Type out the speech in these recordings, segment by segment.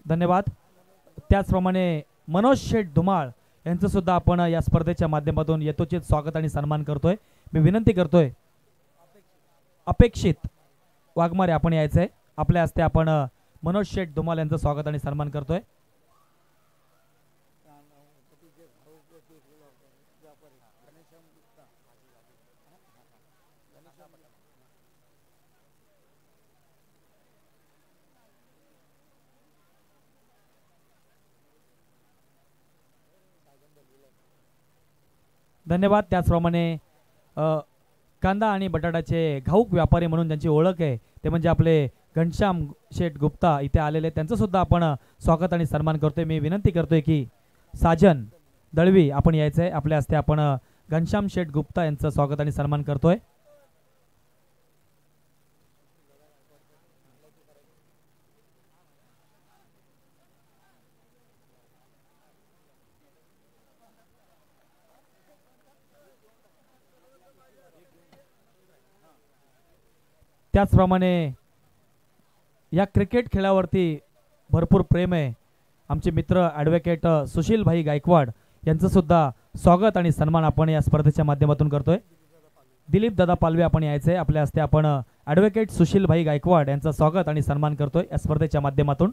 धन्यवाद. त्याचप्रमाणे मनोज शेठ धुमाळ यांचं सुद्धा आपण या स्पर्धेच्या माध्यमातून यथोचित स्वागत आणि सन्मान करतोय. मी विनंती करतोय अपेक्षित वाघमारे आपण यायचंय. आपल्या हस्ते आपण मनोज शेठ धुमाळ यांचं स्वागत आणि सन्मान करतोय. धन्यवाद. त्याचप्रमाणे कांदा आणि बटाट्याचे घाऊक व्यापारी म्हणून ज्यांची ओळख आहे ते म्हणजे आपले घनश्याम शेठ गुप्ता इथे आलेले, त्यांचं सुद्धा आपण स्वागत आणि सन्मान करतोय. मी विनंती करतोय की साजन दळवी आपण यायचंय. आपल्या हस्ते आपण घनश्याम शेठ गुप्ता यांचं स्वागत आणि सन्मान करतोय. त्याचप्रमाणे या क्रिकेट खेळावरती भरपूर प्रेम आहे आमचे मित्र ॲडव्होकेट सुशील भाई गायकवाड यांचं सुद्धा स्वागत आणि सन्मान आपण या स्पर्धेच्या माध्यमातून करतोय. दिलीप दादा पालवे आपण यायचंय. आपल्या हस्ते आपण ॲडव्होकेट सुशील भाई गायकवाड यांचं स्वागत आणि सन्मान करतोय या स्पर्धेच्या माध्यमातून.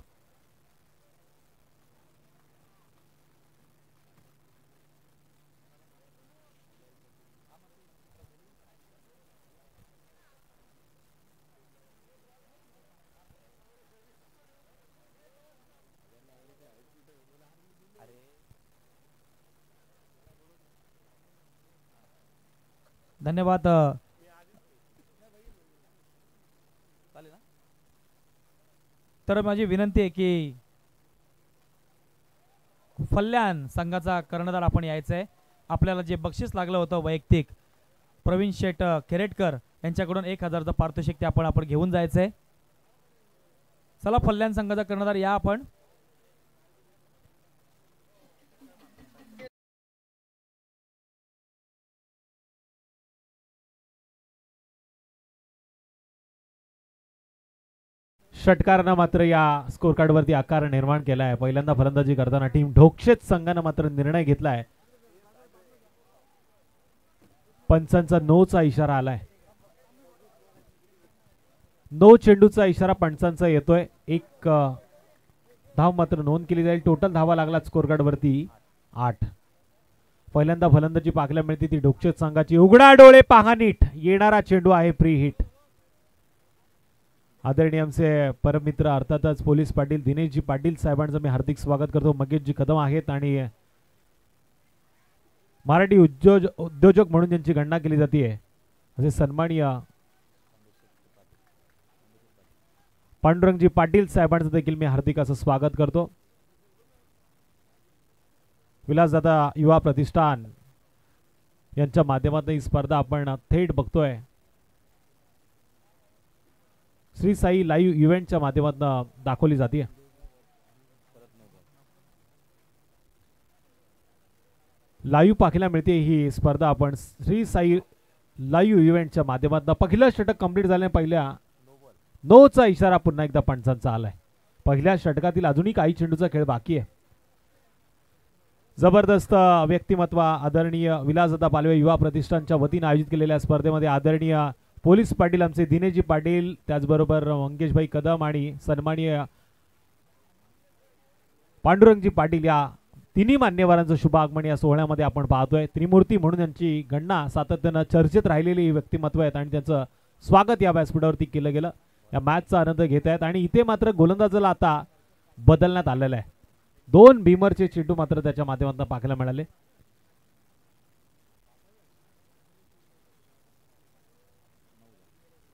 धन्यवाद. तर माझी विनंती आहे की फल्यान संघाचा कर्णधार आपण यायचंय. आपल्याला जे बक्षीस लागलं होतं वैयक्तिक प्रवीण शेठ खेरेटकर यांच्याकडून 1000चं पारितोषिक ते आपण घेऊन जायचंय. चला फल्यान संघाचा कर्णधार या आपण. षटकारानं मात्र या स्कोर कार्ड वरती आकार निर्माण केला आहे. पहिल्यांदा फलंदाजी करताना टीम ढोक्षेत संघानं मात्र निर्णय घेतलाय. पंचांचा नोचा इशारा आलाय. नो चेंडूचा इशारा पंचांचा येतोय. एक धाव मात्र नोंद केली जाईल. टोटल धावा लागला स्कोर कार्ड वरती 8. पहिल्यांदा फलंदाजी पाहायला मिळते ती ढोक्षेत संघाची. उघडा डोळे पहा नीट, येणारा चेंडू आहे प्री हिट. आदरणीय आमचे परमित्र अर्थातच पोलीस पाटील दिनेशजी पाटील साहेबांचं मी हार्दिक स्वागत करतो. मगेशजी कदम आहेत आणि मराठी उद्योजक म्हणून ज्यांची गणना केली जाते असे सन्माननीय पांडुरंगजी पाटील साहेबांचं देखील मी हार्दिक असं स्वागत करतो. विलासदादा युवा प्रतिष्ठान यांच्या माध्यमातून ही स्पर्धा आपण थेट बघतोय. श्री साई लाईव्ह इव्हेंटच्या माध्यमातून दाखवली जाते. लाईव्ह पाहायला मिळते ही स्पर्धा आपण श्री साई लाईव्ह इव्हेंटच्या माध्यमातून. पहिलं षटक कंप्लीट झाल्याने पहिल्या नोचा इशारा पुन्हा एकदा पंचांचा आलाय. पहिल्या षटकातील अजूनही काही चेंडूचा खेळ बाकी आहे. जबरदस्त व्यक्तिमत्व आदरणीय विलासदादा पालवे युवा प्रतिष्ठानच्या वतीने आयोजित केलेल्या स्पर्धेमध्ये आदरणीय पोलीस पाटील आमचे दिनेशजी पाटील, त्याचबरोबर मंगेशभाई कदम आणि सन्माननीय पांडुरंगजी पाटील या तिन्ही मान्यवरांचं शुभ आगमन या सोहळ्यामध्ये आपण पाहतोय. त्रिमूर्ती म्हणून यांची गणना सातत्यानं चर्चेत राहिलेली व्यक्तिमत्व आहेत आणि त्यांचं स्वागत या व्यासपीठावरती केलं गेलं. या मॅचचा आनंद घेत आहेत आणि इथे मात्र गोलंदाजाला आता बदलण्यात आलेलं आहे. 2 भीमरचे चेंडू मात्र त्याच्या माध्यमातून पाहायला मिळाले.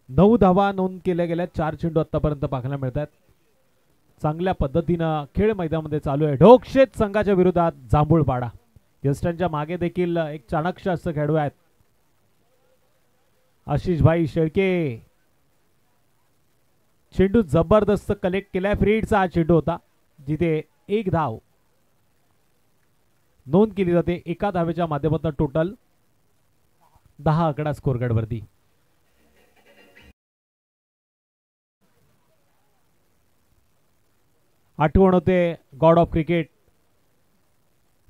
नऊ धावा नोंद केल्या गेल्या. 4 चेंडू आतापर्यंत पाहायला मिळत आहेत. चांगल्या पद्धतीनं खेळ मैदानामध्ये चालू आहे. ढोक्षेत संघाच्या विरोधात जांभूळपाडा. यस्टनच्या मागे देखील एक चाणक्य असं खेळाडू आहेत आशिष भाई शेळके. चेंडू जबरदस्त कलेक्ट केलाय. फ्रीडचा हा चेंडू होता जिथे 1 धाव नोंद केली जाते. एका धावेच्या माध्यमातून टोटल 10 आकडा स्कोर कार्ड वरती. आठवण होते God of cricket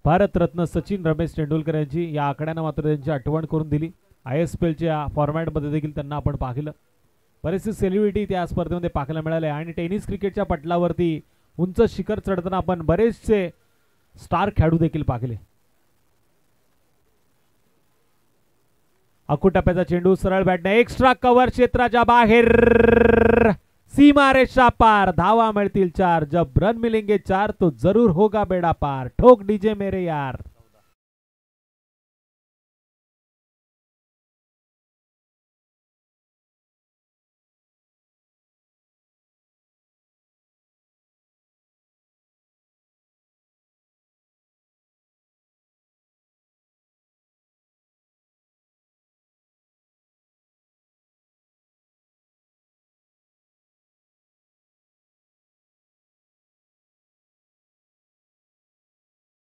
Bharat Ratna Sachin Ramesh Tendulkar यांची. या आकड्यानं मात्र त्यांची आठवण करून दिली. ISPLच्या फॉर्मॅटमध्ये देखील त्यांना आपण पाहिलं. बरेचसे सेलिब्रिटी त्या स्पर्धेमध्ये पाहायला मिळाले आणि टेनिस क्रिकेटच्या पटलावरती उंच शिखर चढताना आपण बरेचसे स्टार खेळाडू देखील पाहिले. अकुटप्प्याचा चेंडू सरळ बॅटने एक्स्ट्रा कव्हर क्षेत्राच्या बाहेर सीमारेषा पार. धावा मिळतील 4. जब रन मिलेंगे 4 तो जरूर होगा बेड़ा पार. ठोक डीजे मेरे यार.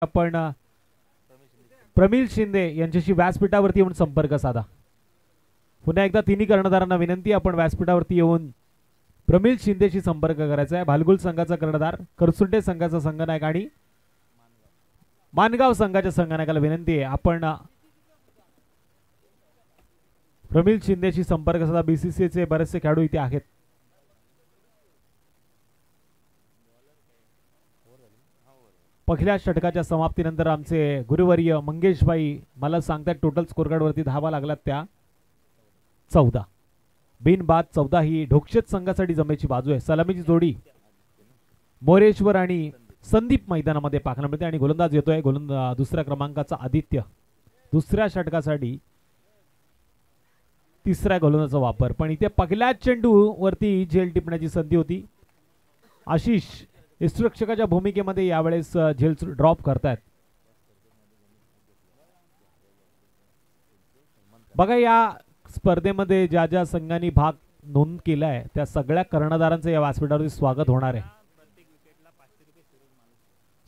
आपण प्रमिल शिंदे यांच्याशी व्यासपीठावरती येऊन संपर्क साधा. पुन्हा एकदा तिन्ही कर्णधारांना विनंती, आपण व्यासपीठावरती येऊन प्रमिल शिंदेशी संपर्क करायचा आहे. भालगुल संघाचा कर्णधार, करसुंटे संघाचा संघनायक आणि मानगाव संघाच्या संघनायकाला विनंती आहे, आपण प्रमिल शिंदेशी संपर्क साधा. BCCIचे बरेचसे खेळाडू इथे आहेत. पहिल्या षटकाच्या समाप्तीनंतर आमचे गुरुवर्य मंगेशभाई मला सांगतात टोटल स्कोर कार्ड वरती धावा लागल्यात त्या 14. बिनबाद 14 ही ढोक्षेत संघासाठी जमेची बाजू आहे. सलामीची जोडी मोरेश्वर आणि संदीप मैदानामध्ये पाहायला मिळते आणि गोलंदाज येतोय दुसऱ्या क्रमांकाचा आदित्य. दुसऱ्या षटकासाठी तिसऱ्या गोलंदाजाचा वापर, पण इथे पहिल्या चेंडू वरती झेल टिपण्याची संधी होती. आशिष यष्टिरक्षकाच्या भूमिकेमध्ये यावेळेस झेल ड्रॉप करतायत. बघा, या स्पर्धेमध्ये ज्या ज्या संघांनी भाग नोंद केलाय त्या सगळ्या कर्णधारांचं या व्यासपीठावरती स्वागत होणार आहे.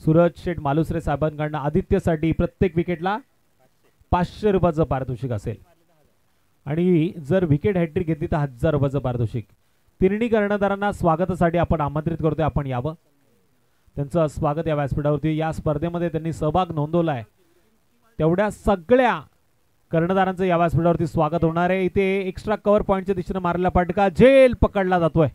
सूरज शेठ मालुसरे साहेबांकडून आदित्यसाठी प्रत्येक विकेटला 500 रुपयाचं पारितोषिक असेल आणि जर विकेट हॅट्रिक घेतली तर 1000 रुपयाचं पारितोषिक. तिन्ही कर्णधारांना स्वागतासाठी आपण आमंत्रित करतोय, आपण यावं. त्यांचं स्वागत या व्यासपीठावरती. या स्पर्धेमध्ये त्यांनी सहभाग नोंदवलाय तेवढ्या सगळ्या कर्णधारांचं या व्यासपीठावरती स्वागत होणार आहे. इथे एक्स्ट्रा कव्हर पॉइंटच्या दिशेने मारलेला फटका झेल पकडला जातोय.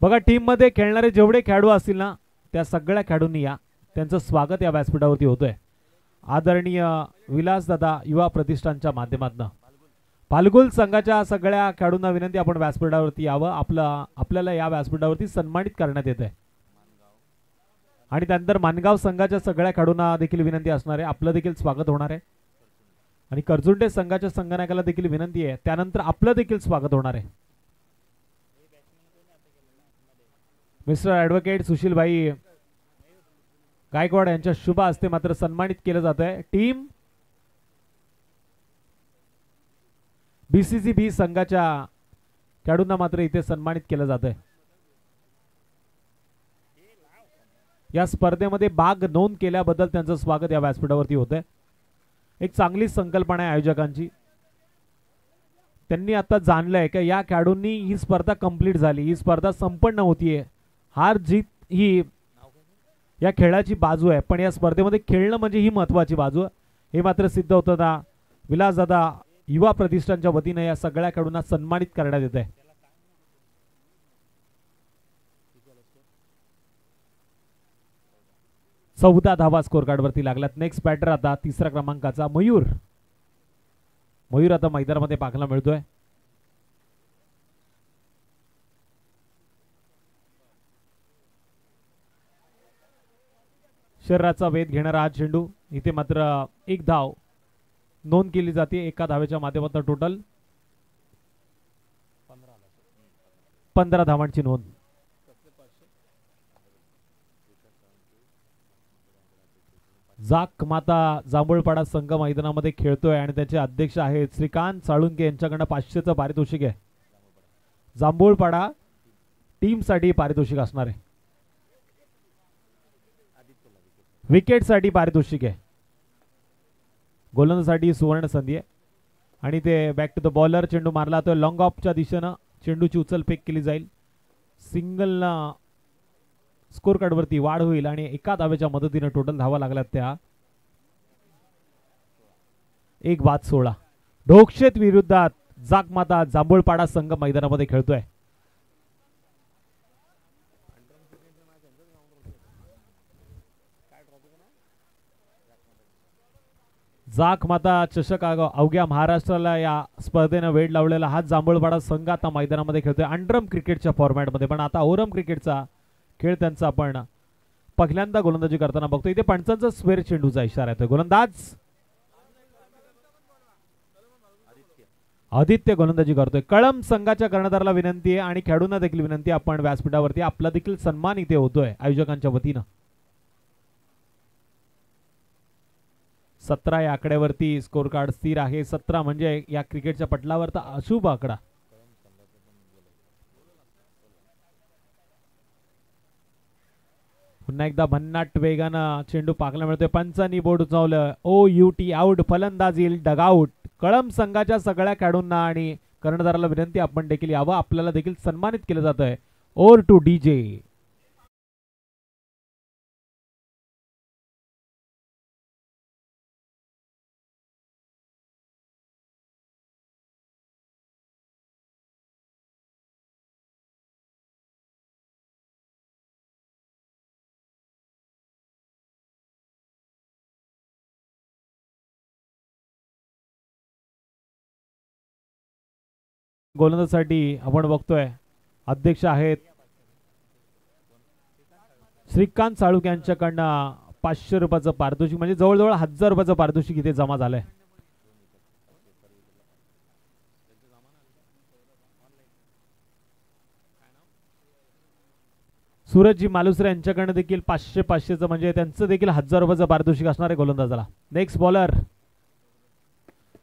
बघा, टीम मध्ये खेळणारे जेवढे खेळाडू असतील ना त्या सगळ्या खेळाडूंनी या त्यांचं स्वागत या व्यासपीठावरती होतोय. आदरणीय विलासदादा युवा प्रतिष्ठानच्या माध्यमातून फाल्गुन संघाच्या सगळ्या खेळाडूंना विनंती, आपण व्यासपीठावरती यावं. आपल्याला या व्यासपीठावरती सन्मानित करण्यात येत आहे. आणि त्यानंतर मानगाव संघाच्या सगळ्या खेळाडूंना देखील विनंती असणार आहे, आपलं देखील स्वागत होणार आहे. आणि करजुंटे संघाच्या संघनायकाला देखील विनंती आहे, त्यानंतर आपलं देखील स्वागत होणार आहे. मिस्टर ॲडव्होकेट सुशीलभाई गायकवाड यांच्या शुभ हस्ते मात्र सन्मानित केलं जात आहे. टीम BCCB संघाच्या खेळाडूंना मात्र इथे सन्मानित केलं जात आहे. या स्पर्धेमध्ये भाग नोंद केल्याबद्दल त्यांचं स्वागत या व्यासपीठावरती होत आहे. एक चांगली संकल्पना आहे आयोजकांची. त्यांनी आता जाणलंय की या खेळाडूंनी ही स्पर्धा कंप्लीट झाली, ही स्पर्धा संपन्न होतीये. हार जीत ही या खेळाची बाजू आहे, पण या स्पर्धेमध्ये खेळणं म्हणजे ही महत्वाची बाजू आहे. हे मात्र सिद्ध होतं ना. विलासदादा युवा प्रतिष्ठानच्या वतीने या सगळ्या खेळाडूंना सन्मानित करण्यात येत आहे. चौदा धावा स्कोर कार्ड वरती लागल्यात. नेक्स्ट बॅटर आता तिसऱ्या क्रमांकाचा मयूर. मयूर आता मैदानामध्ये पाहायला मिळतोय. शरीराचा वेध घेणारा हा चेंडू. इथे मात्र एक धाव नोंद केली जाते. एका धावेच्या माध्यमातून टोटल 15 धावांची नोंद. जाक माता जांभूळपाडा संघ मैदानामध्ये खेळतोय आणि त्याचे अध्यक्ष आहेत श्रीकांत साळुंके. यांच्याकडनं 500चं पारितोषिक आहे. जांभूळपाडा टीम साठी पारितोषिक असणार आहे. विकेट साठी पारितोषिक आहे. गोलंदाजीसाठी सुवर्ण संधी आहे. आणि ते बॅक टू द बॉलर. चेंडू मारला तो लॉंग ऑफच्या दिशेनं. चेंडूची उचलफेक केली जाईल. सिंगलला स्कोर कार्डवरती वाढ होईल आणि एका धावेच्या मदतीने टोटल धावा लागल्यात त्या 1-16. ढोकशेत विरुद्धात जाकमाता जांभूळपाडा संघ मैदानामध्ये खेळतोय. जाकमाता चषक अवघ्या महाराष्ट्राला या स्पर्धेनं वेळ लावलेला हा जांभूळपाडा संघ आता मैदानामध्ये खेळतोय अंडरम क्रिकेटच्या फॉर्मॅटमध्ये. पण आता ओरम क्रिकेटचा खेळ त्यांचा आपण पहिल्यांदा गोलंदाजी करताना बघतोय. इथे पंचांचा स्क्वेअर चेंडूचा इशारा येतोय. गोलंदाज आदित्य गोलंदाजी करतोय. कळम संघाच्या कर्णधाराला विनंती आहे आणि खेळाडूंना देखील विनंती, आपण व्यासपीठावरती आपला देखील सन्मान इथे होतोय आयोजकांच्या वतीनं. 17 या आकड्यावरती स्कोर कार्ड स्थिर आहे. 17 म्हणजे या क्रिकेटच्या पटलावरचा अशुभ आकडा. पुन्हा एकदा भन्नाट वेगानं चेंडू पाकला मिळतोय. पंचांनी बोर्ड उचवलं. OUT out. फलंदाज येईल डगआउट. कळम संघाच्या सगळ्या खेळाडूंना आणि कर्णधाराला विनंती, आपण देखील यावं, आपल्याला देखील सन्मानित केलं जात आहे. Over to DJ. गोलंदाजीसाठी आपण बघतोय अध्यक्ष आहेत श्रीकांत साळुक यांच्याकडनं 500 रुपयाचं पारितोषिक, म्हणजे जवळजवळ 1000 रुपयाचं पारितोषिक इथे जमा झालंय. सूरजजी मालुसरे यांच्याकडनं देखील 500-500चं, म्हणजे त्यांचं देखील 1000 रुपयाचं पारितोषिक असणार आहे गोलंदाजाला. नेक्स्ट बॉलर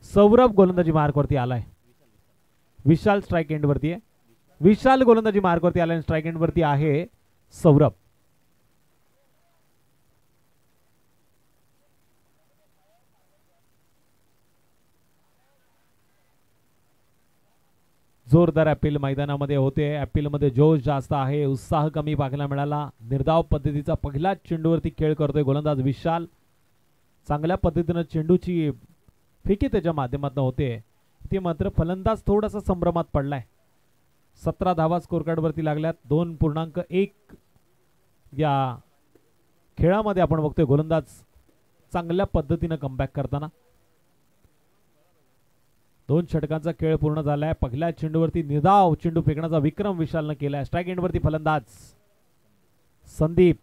सौरभ गोलंदाजी मार्कवरती आलाय. विशाल स्ट्राइक एंड वरती आहे. विशाल गोलंदाजी मार्कवरती आलाय. स्ट्राइक एंड वरती आहे सौरभ. जोरदार अपील मैदानामध्ये होते. अपील मध्ये जोश जास्त आहे, उत्साह कमी पाहायला मिळाला. निर्धाव पद्धतीचा पहिला चेंडूवरती खेळ करतोय गोलंदाज विशाल. चांगल्या पद्धतीने चेंडूची फेकी त्याच्या माध्यमातून होते. ते मात्र फलंदाज थोडासा संभ्रमात पडलाय. 17 धावा स्कोर कार्ड वरती लागल्यात. 2.1 या खेळामध्ये आपण बघतोय गोलंदाज चांगल्या पद्धतीने कमबॅक करताना. 2 षटकांचा खेळ पूर्ण झालाय. पहिल्या चेंडूवरती निर्धाव चेंडू फेकण्याचा विक्रम विशालने केलाय. स्ट्राइक एंड वरती फलंदाज संदीप.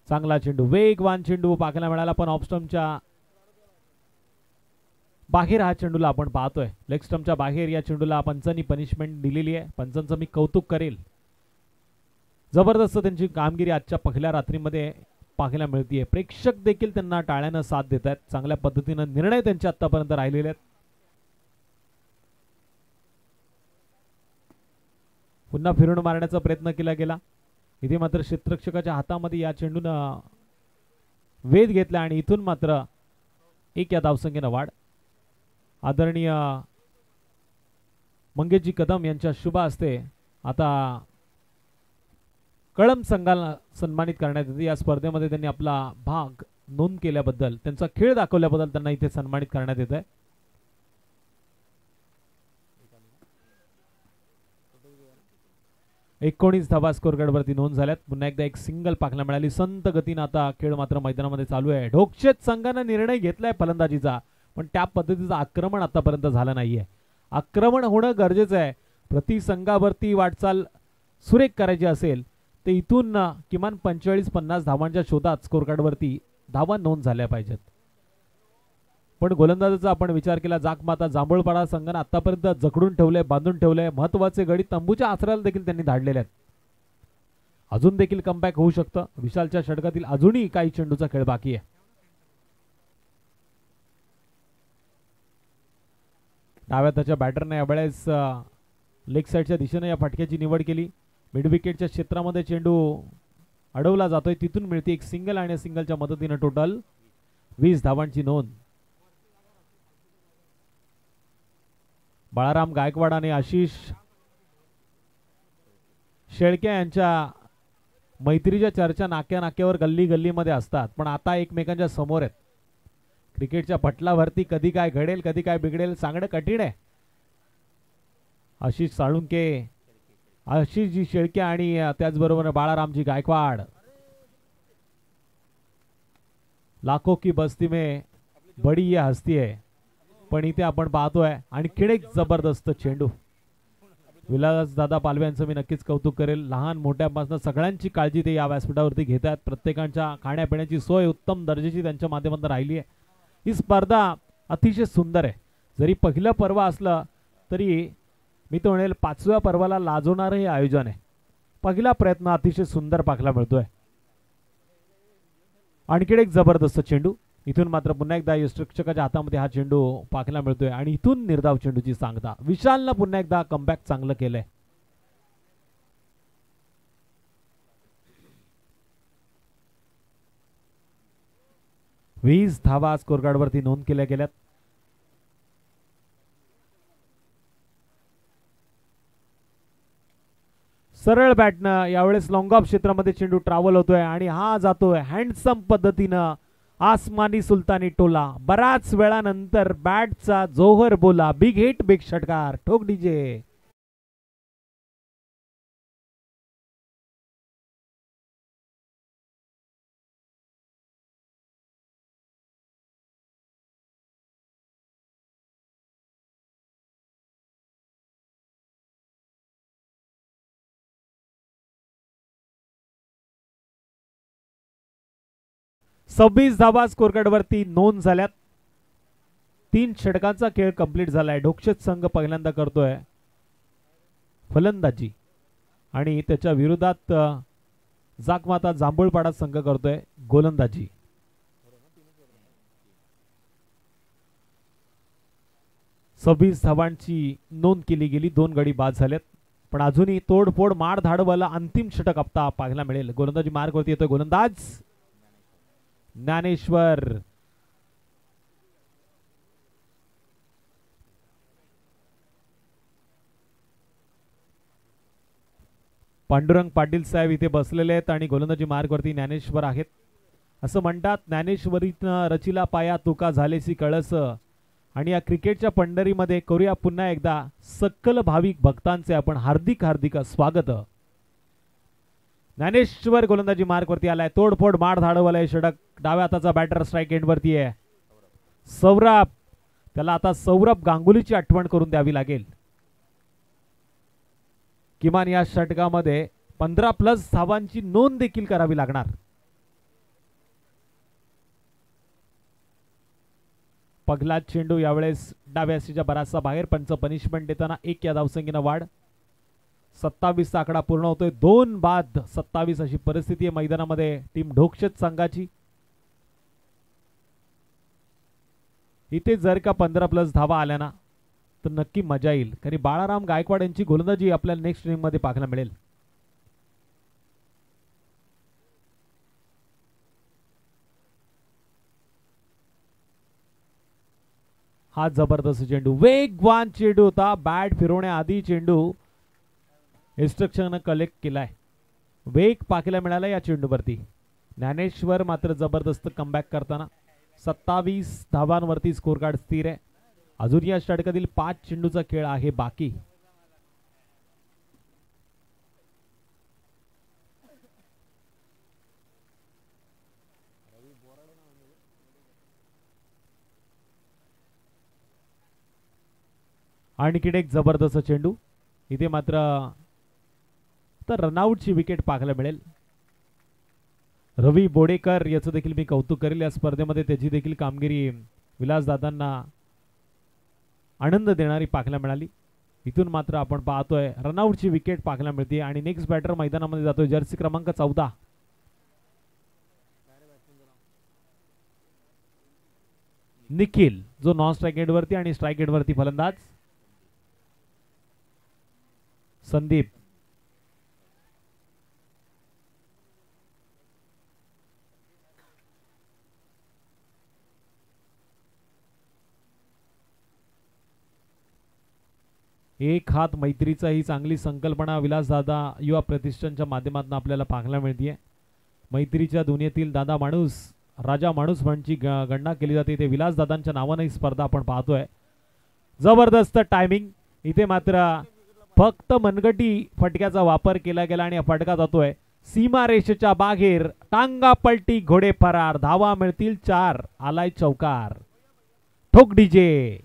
चांगला चेंडू, वेगवान चेंडू पाहायला मिळाला, पण ऑफ स्टंपच्या बाहेर हा चेंडूला आपण पाहतोय. लेग स्टंपच्या बाहेर या चेंडूला पंचांनी पनिशमेंट दिलेली आहे. पंचांचं मी कौतुक करेल. जबरदस्त त्यांची कामगिरी आजच्या पहिल्या रात्रीमध्ये पाहायला मिळतीये. प्रेक्षक देखील त्यांना टाळ्यानं साथ देत आहेत. चांगल्या पद्धतीने निर्णय त्यांचे आतापर्यंत राहिलेले आहेत. पुन्हा फिरून मारण्याचा प्रयत्न केला गेला. इथे मात्र क्षेत्ररक्षकाच्या हातामध्ये या चेंडूनं वेध घेतला आणि इथून मात्र 1 या धावसंख्येनं वाढ. आदरणीय मंगेशजी कदम यांच्या शुभ हस्ते आता कळम संघाला सन्मानित करण्यात येते. या स्पर्धेमध्ये त्यांनी आपला भाग नोंद केल्याबद्दल, त्यांचा खेळ दाखवल्याबद्दल त्यांना इथे सन्मानित करण्यात येत आहे. एकोणीस धावा स्कोर कार्ड वरती नोंद झाल्यात. पुन्हा एकदा एक सिंगल पाहायला मिळाली. संत गतीनं आता खेळ मात्र मैदानामध्ये चालू आहे. ढोकशेत संघाने निर्णय घेतलाय फलंदाजीचा, पण त्या पद्धतीचं आक्रमण आतापर्यंत झालं नाहीये. आक्रमण होणं गरजेचं आहे. प्रति संघावरती वाटचाल सुरेख करायची असेल तर इथून किमान 45-50 धावांच्या शोधात स्कोर कार्ड वरती धावा नोंद झाल्या पाहिजेत. पण गोलंदाजाचा आपण विचार केला, जाकमाता जांभूळपाडा संघाने आतापर्यंत जखडून ठेवलंय, बांधून ठेवलंय. महत्वाचे गडी तंबूच्या आसऱ्याला देखील त्यांनी धाडलेले आहेत. अजून देखील कमबॅक होऊ शकतं. विशालच्या षटकातील अजूनही काही चेंडूचा खेळ बाकी आहे. डाव्या हाताच्या बॅटरने यावेळेस लेग साइडच्या दिशेने या फटक्याची निवड केली. मिड विकेटच्या क्षेत्रामध्ये चेंडू अडवला जातोय, तिथून मिळते एक सिंगल आणि सिंगलच्या मदतीने टोटल 20 धावांची नोंद. बाळाराम गायकवाड आणि आशिष शेळके यांच्या मैत्रीच्या चर्चा नाक्या नाक्यावर गल्ली गल्लीमध्ये असतात, पण आता एकमेकांच्या समोर आहेत. क्रिकेटच्या पटलावरती कधी काय घडेल कधी काय बिघडेल सांगणं कठीण आहे. आशिष साळुंके, आशिषजी शेळके आणि त्याचबरोबर बाळारामजी गायकवाड. लाखों की बस्ती में बड़ी ये हस्ती है. पण इथे आपण पाहतोय आणखीन एक जबरदस्त चेंडू. विलास दादा पालवे यांचं मी नक्कीच कौतुक करेल. लहान मोठ्यापासून सगळ्यांची काळजी ते या व्यासपीठावरती घेतात. प्रत्येकाच्या खाण्यापिण्याची सोय उत्तम दर्जाची त्यांच्या माध्यमातून राहिली आहे. ही स्पर्धा अतिशय सुंदर आहे. जरी पहिलं पर्व असलं तरी मी तो म्हणेल 5व्या पर्वाला लाजवणारं हे आयोजन आहे. पहिला प्रयत्न अतिशय सुंदर पाहायला मिळतोय. आणखीन एक जबरदस्त चेंडू. इथून मात्र पुन्हा एकदा यष्टिरक्षकाच्या हातामध्ये हा चेंडू पाहायला मिळतोय आणि इथून निर्धाव चेंडूची सांगता. विशालनं पुन्हा एकदा कमबॅक चांगलं केलंय. वीस धावा स्कोर कार्ड वरती नोंद केल्या गेल्यात. सरळ बॅटनं यावेळेस लॉंग ऑफ क्षेत्रामध्ये चेंडू ट्रॅव्हल होतोय आणि हा जातोय हँडसम पद्धतीनं आसमानी सुलतानी टोला. बराच वेळानंतर बॅटचा जोहर बोला. बिग हिट बिग षटकार. ठोक डीजे. सव्वीस धावा स्कोर कार्ड वरती नोंद झाल्यात. 3 षटकांचा खेळ कंप्लीट झालाय. ढोक्षत संघ पहिल्यांदा करतोय फलंदाजी आणि त्याच्या विरोधात जाकमाता जांभूळपाडा संघ करतोय गोलंदाजी. सव्वीस धावांची नोंद केली गेली. 2 गडी बाद झालेत, पण अजूनही तोडफोड मार धाडवाला अंतिम षटक हप्ता पाहायला मिळेल. गोलंदाजी मार्क वरती येतोय गोलंदाज ज्ञानेश्वर. पांडुरंग पाटील साहेब इथे बसलेले आहेत आणि गोलंदाजी मार्ग वरती ज्ञानेश्वर आहेत. असं म्हणतात ज्ञानेश्वरीतनं रचिला पाया तुका झालेसी कळस. आणि या क्रिकेटच्या पंढरीमध्ये करूया पुन्हा एकदा सकल भाविक भक्तांचे आपण हार्दिक हार्दिक स्वागत. ज्ञानेश्वर गोलंदाजी मार्क वरती आलाय. तोडफोड मार धाडवलाय षटक. डाव्या हाताचा बॅटर स्ट्राइक एंड वरती आहे. सौरभ, त्याला आता सौरभ गांगुलीची आठवण करून द्यावी लागेल. किमान या षटकामध्ये 15+ धावांची नोंद देखील करावी लागणार. पगला चेंडू यावेळेस डाव्या सीच्या बराचसा बाहेर. पंच पनिशमेंट देताना 1 या धावसंख्येनं वाढ. 27 चा आकडा पूर्ण होतोय. 2 बाद 27 अशी परिस्थिती आहे मैदानामध्ये टीम ढोक्षत संघाची. इथे जर का 15+ धावा आल्या ना तर नक्की मजा येईल. कारण बाळाराम गायकवाड यांची गोलंदाजी आपल्याला नेक्स्ट इनिंग मध्ये पाहायला मिळेल. हा जबरदस्त चेंडू, वेगवान चेंडू होता. बॅट फिरवण्याआधी चेंडू इन्स्ट्रक्शन कलेक्ट केलाय. वेग पाहायला मिळाला या चेंडूवरती. ज्ञानेश्वर मात्र जबरदस्त कमबॅक करताना 27 धावांवरती स्कोर कार्ड स्थिर आहे. अजून या षटकातील 5 चेंडूचा खेळ आहे बाकी. आणखी एक जबरदस्त चेंडू. इथे मात्र तर रनआउटची विकेट पाहायला मिळेल. रवी बोडेकर याचं देखील मी कौतुक करेल. या स्पर्धेमध्ये त्याची देखील कामगिरी विलासदादांना आनंद देणारी पाहायला मिळाली. इथून मात्र आपण पाहतोय रनआउटची विकेट पाहायला मिळते आणि नेक्स्ट बॅटर मैदानामध्ये जातोय जर्सी क्रमांक 14 निखिल, जो नॉन स्ट्राइक एंड वरती आणि स्ट्राइक एंड वरती फलंदाज संदीप. एक हात मैत्रीचा ही चांगली संकल्पना विलासदादा युवा प्रतिष्ठानच्या माध्यमातून आपल्याला पाहायला मिळते. मैत्रीच्या दुनियेतील दादा माणूस राजा माणूस म्हणची गणना केली जाते. ते विलासदादांच्या नावाने ही स्पर्धा आपण पाहतोय. जबरदस्त टायमिंग. इथे मात्र फक्त मनगटी फटक्याचा वापर केला गेला आणि फटका जातोय सीमारेषेच्या बाहेर. टांगा पलटी घोडे फरार. धावा मिळतील 4. आलाय चौकार. ठोक डीजे.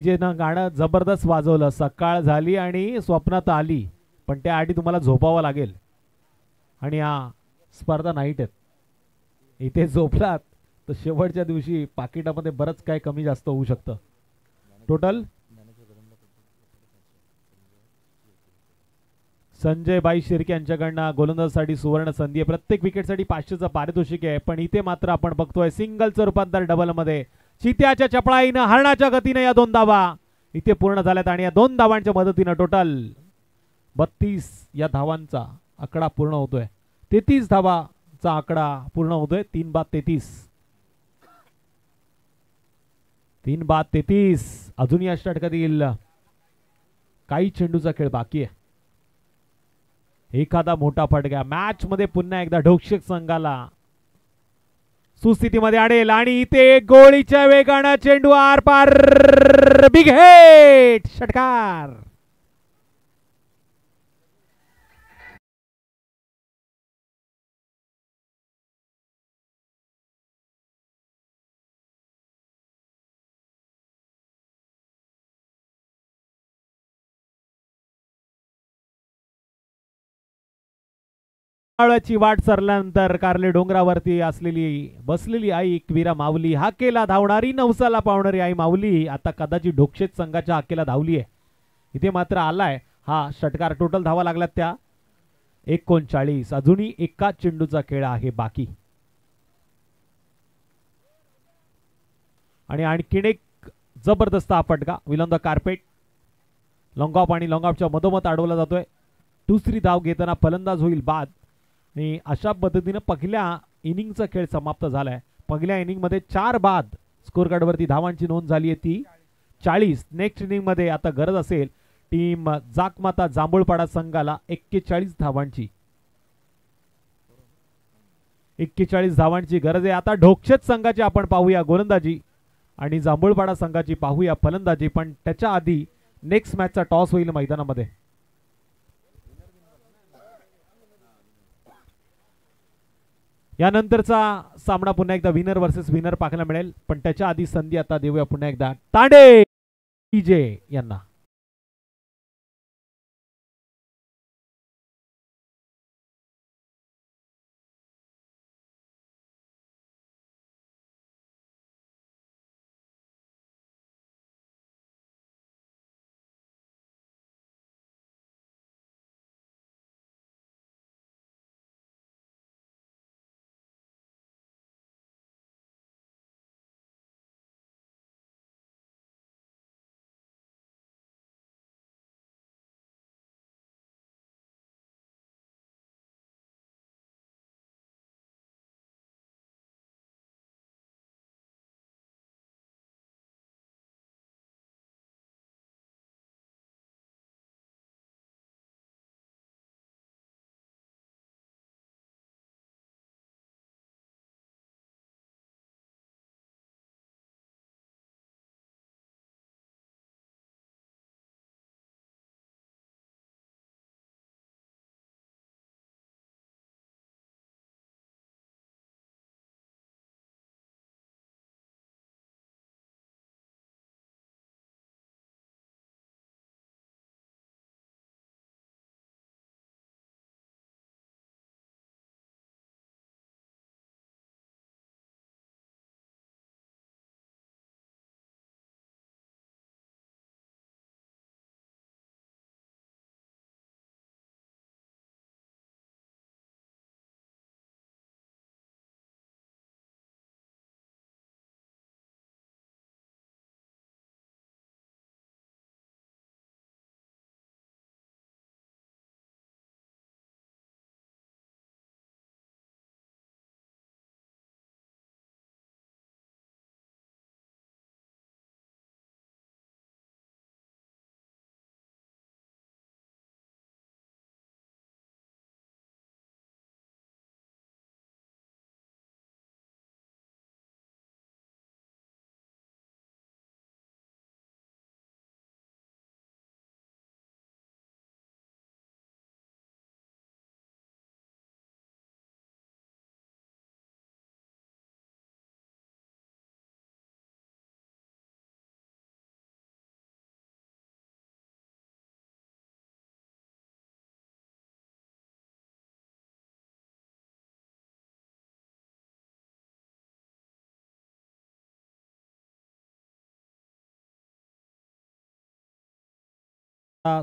जे ना गाणं जबरदस्त वाजवलं. सकाळ झाली आणि स्वप्नात आली, पण त्याआधी तुम्हाला झोपावं लागेल आणि हा स्पर्धा नाईट आहेत. इथे झोपलात तर शेवटच्या दिवशी पाकिटामध्ये बरंच काय कमी जास्त होऊ शकतं. टोटल संजय बाई शिर्के यांच्याकडनं गोलंदाजासाठी सुवर्ण संधी आहे. प्रत्येक विकेटसाठी 500चं पारितोषिक आहे. पण इथे मात्र आपण बघतोय सिंगलचं रूपांतर डबल मध्ये. चित्याच्या चपळाईनं हरणाच्या गतीने या 2 धावा इथे पूर्ण झाल्यात आणि या 2 धावांच्या मदतीनं टोटल 32 या धावांचा आकडा पूर्ण होतोय. 33 धावाचा आकडा पूर्ण होतोय. 3 बाद 33. 3 बाद 33. अजून या षटकातील काही चेंडूचा खेळ बाकी आहे. एखादा मोठा फटका मॅच मध्ये पुन्हा एकदा ढोक्षक संघाला सुस्थितीमध्ये आणेल आणि इथे गोळीच्या वेगानं चेंडू आर पार. Big hit. षटकार. ची वाट सरल्यानंतर कारले डोंगरावरती असलेली बसलेली आई एकवीरा माऊली हाकेला धावणारी नवसाला पावणारी आई माऊली आता कदाचित ढोक्षेत संघाच्या हाकेला धावली आहे. इथे मात्र आलाय हा षटकार. टोटल धावा लागल्यात त्या 39. अजूनही एका चेंडूचा खेळ आहे बाकी. आणि आणखीन एक जबरदस्त हा फटका. विलंद कार्पेट लॉंग ऑफ आणि लॉंग ऑफच्या मधोमध अडवला जातोय. दुसरी धाव घेताना फलंदाज होईल बाद. आणि अशा पद्धतीने पहिल्या इनिंगचा खेळ समाप्त झालाय. पहिल्या इनिंग मध्ये 4 बाद स्कोर कार्ड वरती धावांची नोंद झाली आहे ती 40. नेक्स्ट इनिंग मध्ये आता गरज असेल टीम जाकमाता जांभूळपाडा संघाला 41 धावांची. 41 धावांची गरज आहे. आता ढोक्षेत संघाची आपण पाहूया गोलंदाजी आणि जांभूळपाडा संघाची पाहूया फलंदाजी. पण त्याच्या आधी नेक्स्ट मॅचचा टॉस होईल मैदानामध्ये. यानंतरचा सामना पुन्हा एकदा विनर वर्सेस विनर पाहायला मिळेल. पण त्याच्या आधी संधी आता देऊया पुन्हा एकदा तांडे डीजे यांना.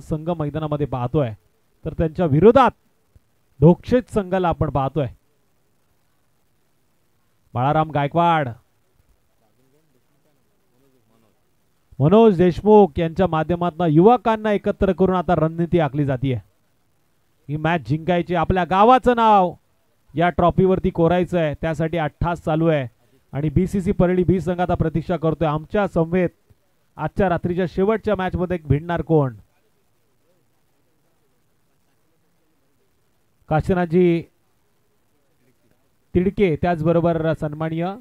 संघ मैदानामध्ये पाहतोय तर त्यांच्या विरोधात ढोक्षेत संघाला आपण पाहतोय. बाळाराम गायकवाड, मनोज देशमुख यांच्या माध्यमातून युवकांना एकत्र करून आता रणनीती आखली जाते. ही मॅच जिंकायची, आपल्या गावाचं नाव या ट्रॉफीवरती कोरायचं आहे, त्यासाठी अट्टास चालू आहे. आणि बीसीसी परळी बी संघ आता प्रतीक्षा करतोय आमच्या समवेत आजच्या रात्रीच्या शेवटच्या मॅच मध्ये भिडणार कोण. काशीनाथजी तिडके, त्याचबरोबर सन्माननीय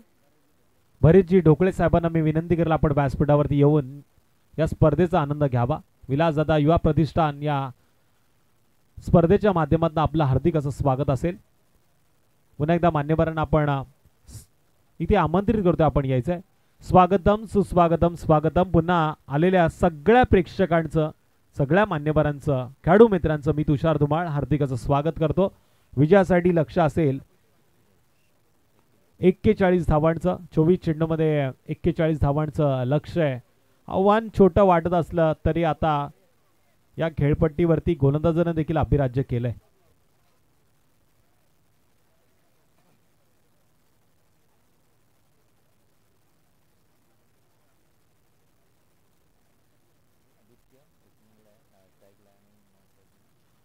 भरतजी ढोकळे साहेबांना मी विनंती करेल आपण व्यासपीठावरती येऊन या स्पर्धेचा आनंद घ्यावा. विलासदादा युवा प्रतिष्ठान या स्पर्धेच्या माध्यमातून आपलं हार्दिक असं स्वागत असेल. पुन्हा एकदा मान्यवरांना आपण इथे आमंत्रित करतोय, आपण यायचंय. स्वागतम सुस्वागतम स्वागतम. पुन्हा आलेल्या सगळ्या प्रेक्षकांचं, सगळ्या मान्यवरांचं, खेळाडू मित्रांचं मी तुषार धुमाळ हार्दिक असं स्वागत करतो. विजयासाठी लक्ष असेल 41 धावांचं, 24 चेंडूमध्ये 41 धावांचं लक्ष आहे. आव्हान छोटं वाटत असलं तरी आता या खेळपट्टीवरती गोलंदाजाने देखील अभिराज्य केलंय.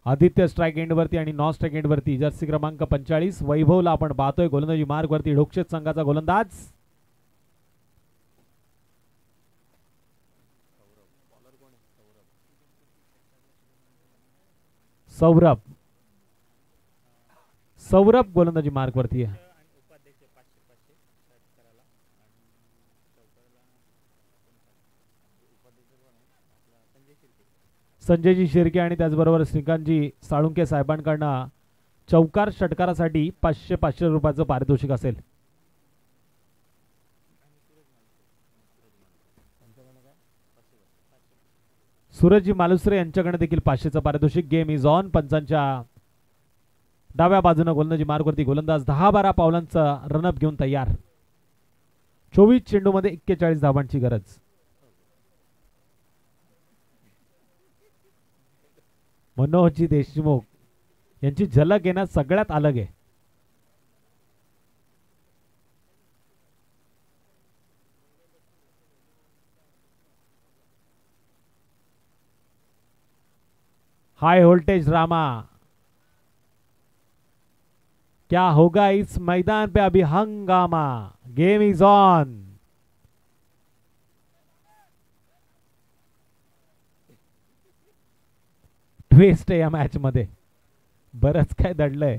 आदित्य स्ट्राइक एंड वरती आणि नॉन स्ट्राइक एंड वरती जर्सी क्रमांक 45 वैभवला आपण पाहतोय. गोलंदाजी मार्ग वरती ढोक्षेत संघाचा गोलंदाज सौरभ. सौरभ गोलंदाजी मार्ग वरती आहे. संजयजी शिर्के आणि त्याचबरोबर श्रीकांतजी साळुंके साहेबांकडनं चौकार षटकारासाठी 500 रुपयाचं पारितोषिक असेल. सूरजजी मालुसरे यांच्याकडे देखील 500चं पारितोषिक. Game is on. पंचांच्या डाव्या बाजूने गोलंदाजी मार्गवरती गोलंदाज 10-12 पावलांचा रनअप घेऊन तयार. 24 चेंडूमध्ये 41 धावांची गरज. मनोहरजी देशमुख यांची झलक येण्यात सगळ्यात अलग आहे. हाई वोल्टेज ड्रामा, क्या होगा इस मैदान पे अभी हंगामा. Game is on. ट्विस्ट आहे या मॅच मध्ये, बरंच काय दडलंय.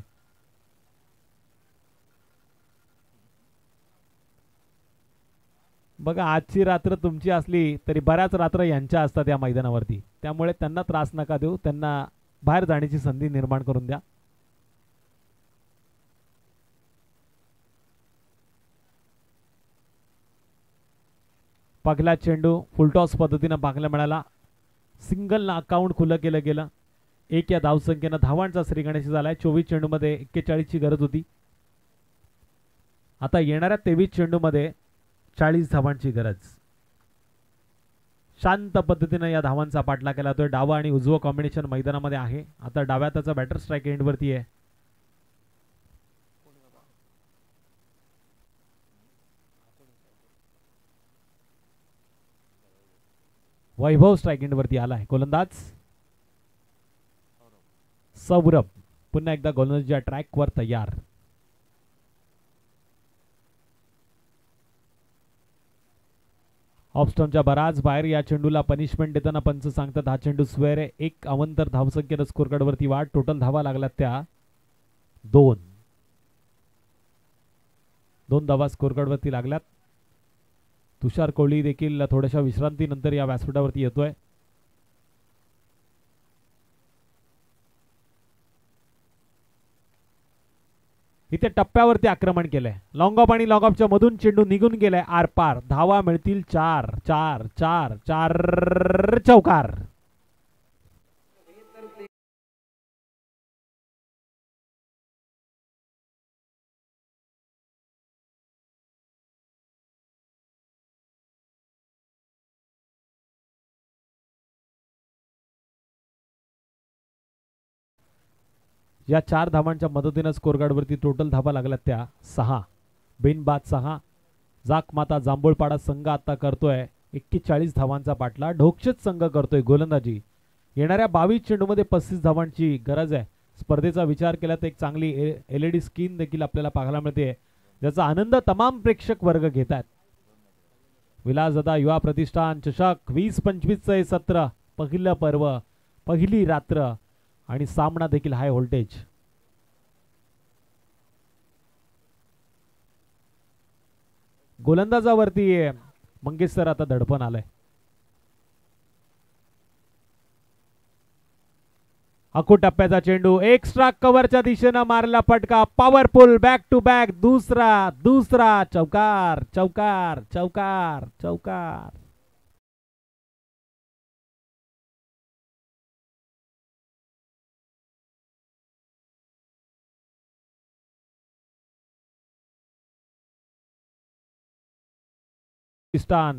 बघा, आजची रात्र तुमची असली तरी बऱ्याच रात्र यांच्या असतात या मैदानावरती, त्यामुळे त्यांना त्रास नका देऊ, त्यांना बाहेर जाण्याची संधी निर्माण करून द्या. पहिला चेंडू फुलटॉस पद्धतीने पाहायला मिळाला. सिंगलनं अकाउंट खुलं केलं गेलं. 1 या धावसंख्येनं धावांचा श्रीगणेश झालाय. 24 चेंडूमध्ये 41 ची गरज होती. आता येणाऱ्या 23 चेंडूमध्ये 40 धावांची गरज. शांत पद्धतीने या धावांचा पाठला केला जातोय. डावा आणि उजवा कॉम्बिनेशन मैदानामध्ये आहे. आता डाव्या त्याचा बॅटर स्ट्राइक एंड वरती आहे. वैभव स्ट्राइक एंड वरती आलाय. गोलंदाज सौरभ पुन्हा एकदा गोलंदाजीच्या ट्रॅक वर तयार. ऑफस्टॉनच्या बराच बाहेर या चेंडूला पनिशमेंट देताना पंच सांगतात हा चेंडू स्क्वेअर आहे. 1 अवंतर धावसंख्येनं स्कोर कार्ड वरती वाढ. टोटल धावा लागल्यात त्या 2 धावा स्कोर कार्ड वरती लागल्यात. तुषार कोहली देखील थोड्याशा विश्रांतीनंतर या व्यासपीठावरती येतोय. इथे टप्प्यावरती आक्रमण केलंय. लॉंग ऑफ आणि लॉंग ऑफच्या मधून चेंडू निघून गेलाय आर पार. धावा मिळतील 4 चौकार. या 4 धावांच्या मदतीने स्कोरकार्डवरती टोटल धावा लागल्या त्या 6. बिनबाद 6. जाकमाता जांभूळपाडा संघ आता करतोय 41 धावांचा पाठला. ढोकशेत संघ करतोय गोलंदाजी. येणाऱ्या 22 चेंडूमध्ये 35 धावांची गरज आहे. स्पर्धेचा विचार केला तर एक चांगली LED स्क्रीन देखील आपल्याला पाहायला मिळते, ज्याचा आनंद तमाम प्रेक्षक वर्ग घेत आहेत. विलासदादा युवा प्रतिष्ठान चषक 20-25 हे सत्र, पहिलं पर्व, पहिली रात्र आणि सामना देखील हाय व्होल्टेज. गोलंदाजावरती मंगेश सर आता दडपण आलंय. अकू टप्प्याचा चेंडू एक्स्ट्रा कव्हरच्या दिशेनं मारला फटका. Powerful back to back. दुसरा चौकार चौकार चौकार चौकार.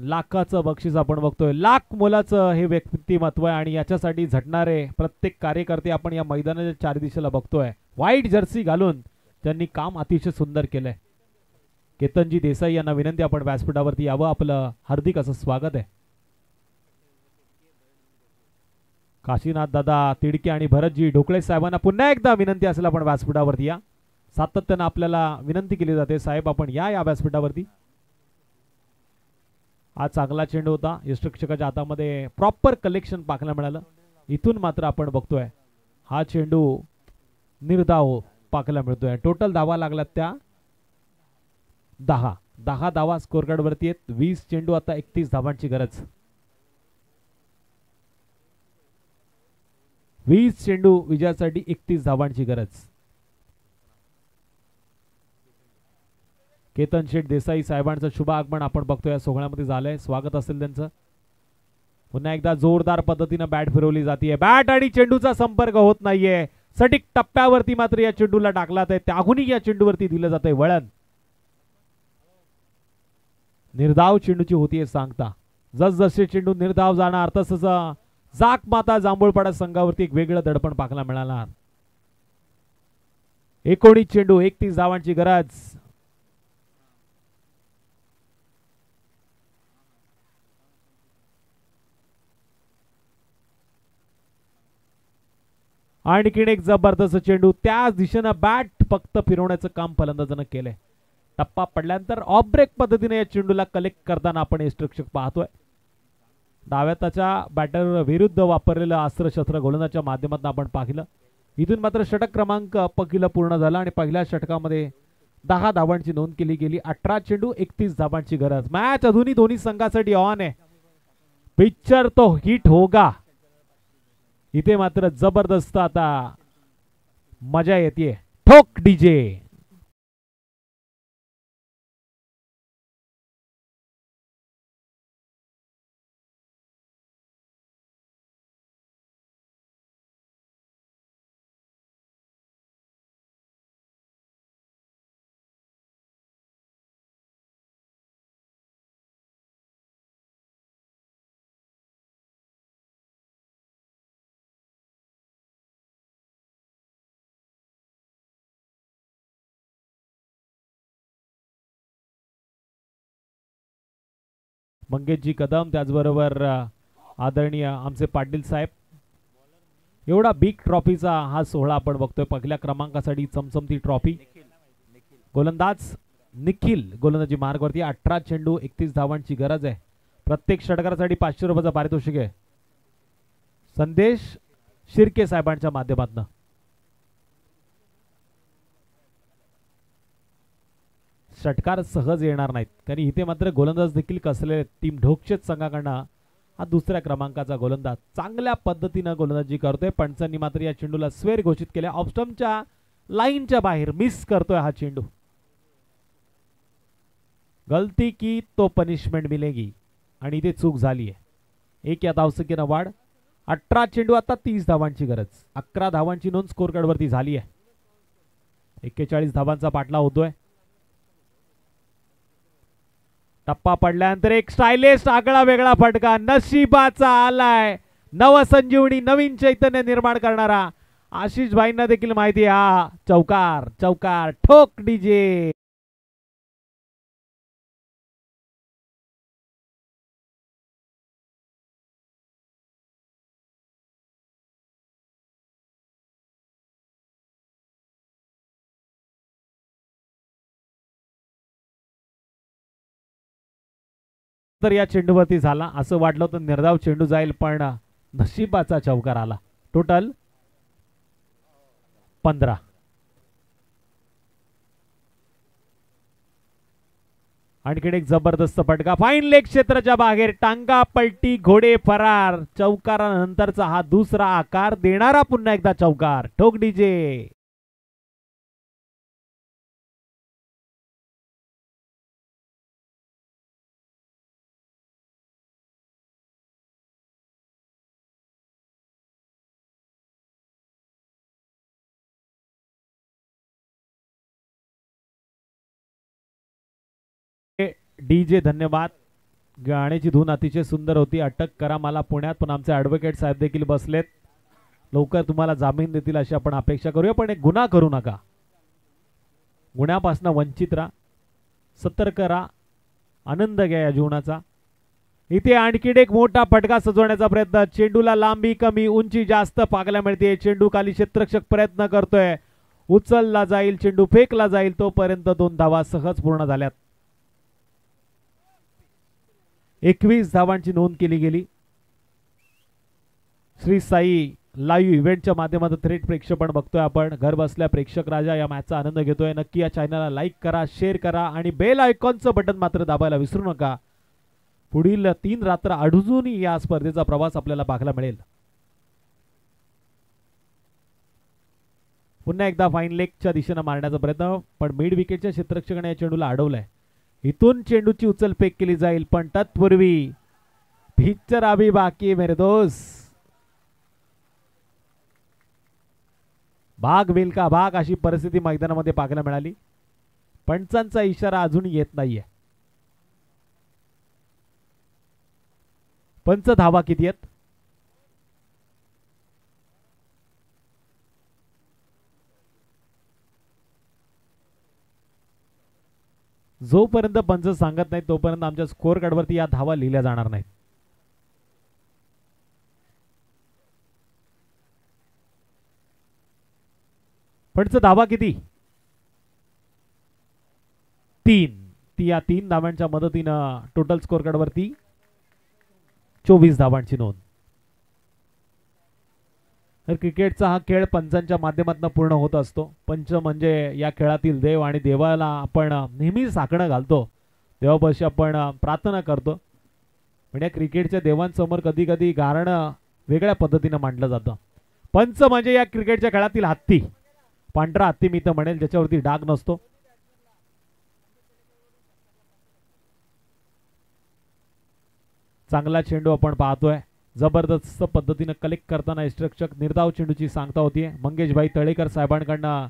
लाखाचं बक्षीस आपण बघतोय. लाख मोलाचं हे व्यक्तिमत्व आहे आणि याच्यासाठी झटणारे प्रत्येक कार्यकर्ते आपण या मैदानाच्या 4 दिशेला बघतोय. व्हाईट जर्सी घालून त्यांनी काम अतिशय सुंदर केलंय. केतनजी देसाई यांना विनंती आपण व्यासपीठावरती यावं. आपलं हार्दिक असं स्वागत आहे. काशीनाथ दादा तिडके आणि भरतजी ढोकळे साहेबांना पुन्हा एकदा विनंती असेल आपण व्यासपीठावरती या. सातत्यानं आपल्याला विनंती केली जाते, साहेब आपण या व्यासपीठावरती. हा चांगला चेंडू होता. यष्टिक्षकाच्या हातामध्ये प्रॉपर कलेक्शन पाहायला मिळालं. इथून मात्र आपण बघतोय हा चेंडू निर्धाव पाहायला मिळतोय. टोटल धावा लागल्यात त्या 10 धावा स्कोर कार्ड वरती आहेत. 20 चेंडू आता 31 धावांची गरज. 20 चेंडू विजयासाठी 31 धावांची गरज. केतन शेठ देसाई साहेबांचं शुभ आगमन आपण बघतोय या सोहळ्यामध्ये झालंय. स्वागत असेल त्यांचं. पुन्हा एकदा जोरदार पद्धतीने बॅट फिरवली जाते. बॅट आणि चेंडूचा संपर्क होत नाहीये. सटीक टप्प्यावरती मात्र या चेंडूला टाकला आहे. त्याहूनही या चेंडूवरती दिलं जातंय वळण. निर्धाव चेंडूची होतीये सांगता. जसजसे चेंडू निर्धाव जाणार तसंच जाकमाता जांभूळपाडा संघावरती एक वेगळं दडपण पाहायला मिळालं. 19 चेंडू 31 धावांची गरज. आणखीन एक जबरदस्त चेंडू. त्याच दिशेनं बॅट फक्त फिरवण्याचं काम फलंदाजानं केलंय. टप्पा पडल्यानंतर ऑफ ब्रेक पद्धतीने या चेंडूला कलेक्ट करताना आपण यष्टिक्षक पाहतोय. डाव्या हाताच्या बॅटर विरुद्ध वापरलेलं अस्त्रशस्त्र गोलंदाजाच्या माध्यमातून आपण पाहिलं. इथून मात्र षटक क्रमांक पहिलं पूर्ण झाला आणि पहिल्या षटकामध्ये 10 धावांची नोंद केली गेली. 18 चेंडू 31 धावांची गरज. मॅच अजूनही दोन्ही संघासाठी ऑन आहे. पिक्चर तो हिट होगा. इथे मात्र जबरदस्त आता मजा येते. ठोक डीजे. मंगेशजी कदम, त्याचबरोबर आदरणीय आमचे पाटील साहेब. एवढा बिग ट्रॉफीचा हा सोहळा आपण बघतोय. पहिल्या क्रमांकासाठी चमचमती ट्रॉफी. गोलंदाज निखिल गोलंदाजी मार्गावरती. 18 चेंडू 31 धावांची गरज आहे. प्रत्येक षटकारासाठी 500 रुपयाचं पारितोषिक आहे. संदेश शिर्के साहेबांच्या माध्यमातून. षटकार सहज येणार नाहीत कारण इथे मात्र गोलंदाज देखील कसलेले. टीम ढोकशेत संघाकडनं हा दुसऱ्या क्रमांकाचा गोलंदाज चांगल्या पद्धतीने गोलंदाजी करतोय. पंचांनी मात्र या चेंडूला स्वेर घोषित केले. ऑफस्टंपच्या लाईनच्या बाहेर मिस करतोय हा चेंडू. गलती की तो पनिशमेंट मिलेगी आणि इथे चूक झाली आहे. एक या धावसंख्येनं वाढ. 18 चेंडू आता 30 धावांची गरज. 11 धावांची नोंद स्कोर कार्ड वरती झाली आहे. 41 धावांचा पाठला होतोय. टप्पा पडल्यानंतर एक स्टायलिश आगळा वेगळा फटका. नशिबाचा आलाय नवसंजीवनी, नवीन चैतन्य निर्माण करणारा आशिष भाईंना देखील माहिती आहे हा चौकार चौकार ठोक डीजे. तर या चेंडूवरती झाला असं वाटलं तर निर्धाव चेंडू जाईल पण नशिबाचा चौकार आला. टोटल 15. आणखीन एक जबरदस्त फटका फाईन लेग क्षेत्राच्या बाहेर टांगा पलटी घोडे फरार. चौकारानंतरचा हा दुसरा आकार देणारा पुन्हा एकदा चौकार ठोक डीजे. डीजे धन्यवाद. गाण्याची धून अतिशय सुंदर होती. अटक करा मला पुण्यात, पण आमचे ॲडव्होकेट साहेब देखील बसलेत. लवकर तुम्हाला जामीन देतील अशी आपण अपेक्षा करूया, पण एक गुन्हा करू नका. गुन्ह्यापासून वंचित राहा, सतर्क राहा, आनंद घ्या या जीवनाचा. इथे आणखीन एक मोठा फटका सजवण्याचा प्रयत्न. चेंडूला लांबी कमी उंची जास्त पाहायला मिळते. चेंडू खाली क्षेत्ररक्षक प्रयत्न करतोय. उचलला जाईल, चेंडू फेकला जाईल. तोपर्यंत 2 धावा सहज पूर्ण झाल्यात. 21 धावांची नोंद केली गेली. श्री साई लाईव्ह इव्हेंटच्या माध्यमातून थेट प्रेक्षेपण बघतोय आपण. घर बसल्या प्रेक्षक राजा या मॅचचा आनंद घेतोय. नक्की या चॅनलला लाईक करा, शेअर करा आणि बेल आयकॉनचं बटन मात्र दाबायला विसरू नका. पुढील 3 रात्र अजूनही या स्पर्धेचा प्रवास आपल्याला पाहायला मिळेल. पुन्हा एकदा फाईन लेगच्या दिशेने मारण्याचा प्रयत्न, पण मिड विकेटच्या क्षेत्ररक्षकाने या चेंडूला अडवलंय. इथून चेंडूची उचलफेक केली जाईल, पण तत्पूर्वी पिक्चर अभी बाकी मेरे दोस्त. भाग वेल का भाग अशी परिस्थिती मैदानामध्ये पाहायला मिळाली. पंचांचा इशारा अजून येत नाहीये. पंच धावा किती आहेत? जोपर्यंत पंच सांगत नाही तोपर्यंत आमच्या स्कोअर कार्डवरती या धावा लिहिल्या जाणार नाहीत. पंच धावा किती? 3. या 3 धावांच्या मदतीनं टोटल स्कोअर कार्डवरती 24 धावांची नोंद. तर क्रिकेटचा हा खेळ पंचांच्या माध्यमातून पूर्ण होत असतो. पंच म्हणजे या खेळातील देव आणि देवाला आपण नेहमी साकडं घालतो. देवापाशी आपण प्रार्थना करतो. पण या क्रिकेटच्या देवांसमोर कधी कधी गारणं वेगळ्या पद्धतीने मांडलं जातं. पंच म्हणजे या क्रिकेटच्या खेळातील हत्ती, पांढरा हत्ती मी तर म्हणेल, ज्याच्यावरती डाग नसतो. चांगला चेंडू आपण पाहतोय. जबरदस्त पद्धतीने कलेक्ट करताना यष्टिरक्षक निर्धाव चेंडूची सांगता होतीये. मंगेशभाई तळेकर साहेबांकडनं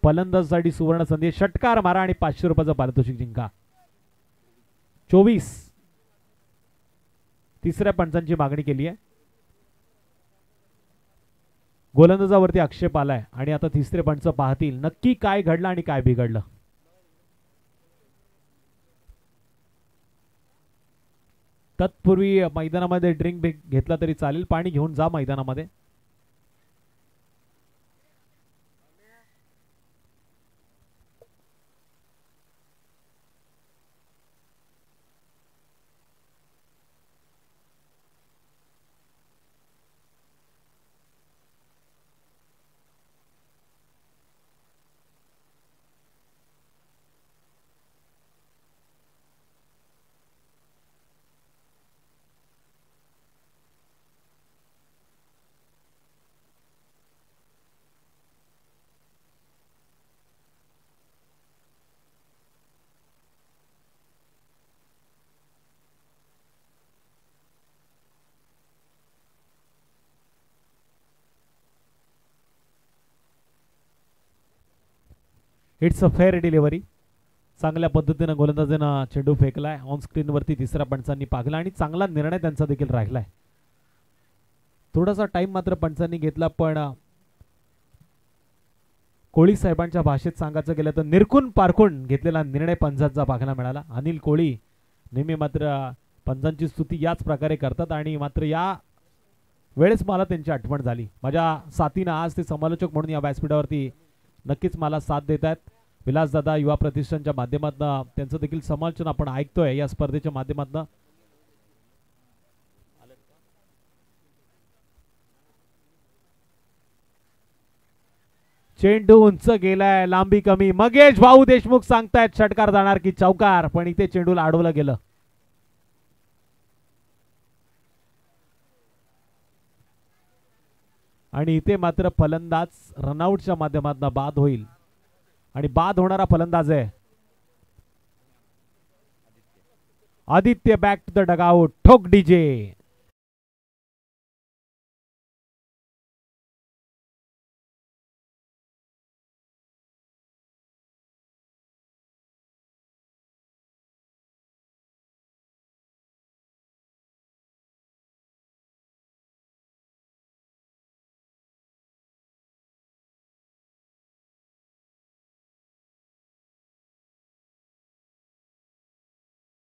फलंदाजासाठी सुवर्ण संधी. षटकार मारा आणि 500 रुपयाचं पारितोषिक जिंका. 24. तिसऱ्या पंचांची मागणी केली आहे. गोलंदाजावरती आक्षेप आलाय आणि आता तिसरे पंच पाहतील नक्की काय घडलं आणि काय बिघडलं. तत्पूर्वी मैदानामध्ये ड्रिंक ब्रेक घेतला तरी चालेल. पाणी घेऊन जा मैदानामध्ये. It's a fair delivery. चांगल्या पद्धतीने गोलंदाजानं चेंडू फेकलाय. ऑन स्क्रीन वरती तिसऱ्या पंचांनी पाहिला आणि चांगला निर्णय त्यांचा देखील राहिलाय. थोडासा टाइम मात्र पंचांनी घेतला, पण कोळी साहेबांच्या भाषेत सांगायचं गेलं तर निरखून पारखून घेतलेला निर्णय पंचांचा पाहायला मिळाला. अनिल कोळी नेहमी मात्र पंचांची स्तुती याच प्रकारे करतात आणि मात्र या वेळेस मला त्यांची आठवण झाली. माझ्या साथीनं आज ते समालोचक म्हणून या व्यासपीठावरती नक्कीच मला साथ देत आहेत. विलासदादा युवा प्रतिष्ठानच्या माध्यमातून त्यांचं देखील समालोचन आपण ऐकतोय या स्पर्धेच्या माध्यमातून. चेंडू उंच गेलाय, लांबी कमी. मगेश भाऊ देशमुख सांगतायत षटकार जाणार की चौकार, पण इथे चेंडूला अडवलं गेलं. आणि इथे मात्र फलंदाज रनआउटच्या माध्यमातून बाद होईल आणि बाद होणारा फलंदाज आहे Aditya. Back to the dugout. ठोक डीजे.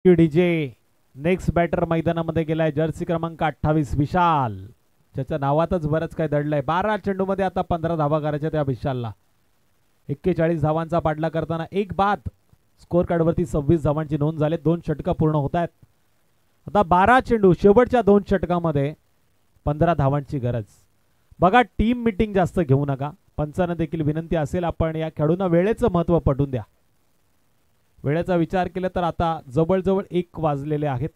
डीजे. नेक्स्ट बॅटर मैदानामध्ये गेलाय जर्सी क्रमांक 28 विशाल. ज्याच्या नावातच बरंच काय दडलंय. 12 चेंडूमध्ये आता 15 धावा करायच्या त्या विशालला. 41 धावांचा पाडला करताना एक बाद. स्कोर कार्डवरती 26 धावांची नोंद झाली. 2 षटकं पूर्ण होत आहेत. आता 12 चेंडू, शेवटच्या 2 षटकामध्ये 15 धावांची गरज. बघा, टीम मीटिंग जास्त घेऊ नका. पंचांना देखील विनंती असेल आपण या खेळाडूंना वेळेचं महत्त्व पटवून द्या. वेळेचा विचार केला तर आता जवळजवळ 1 वाजलेले आहेत.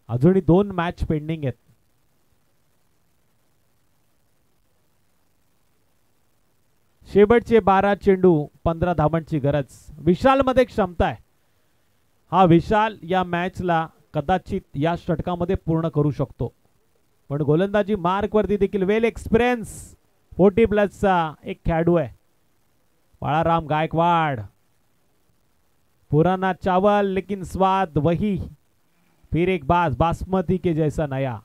अजूनही 2 मॅच पेंडिंग आहेत. शेवटचे 12 चेंडू, 15 धावांची गरज. विशाल मध्ये क्षमता आहे. हा विशाल या मॅचला कदाचित या षटकामध्ये पूर्ण करू शकतो. पण गोलंदाजी मार्क वरती देखील वेल एक्सपिरियन्स 40+ एक खेळाडू आहे बाळाराम गायकवाड. पुराना चावल लेकिन स्वाद वही, फिर एक बास बासमती के जैसा नया.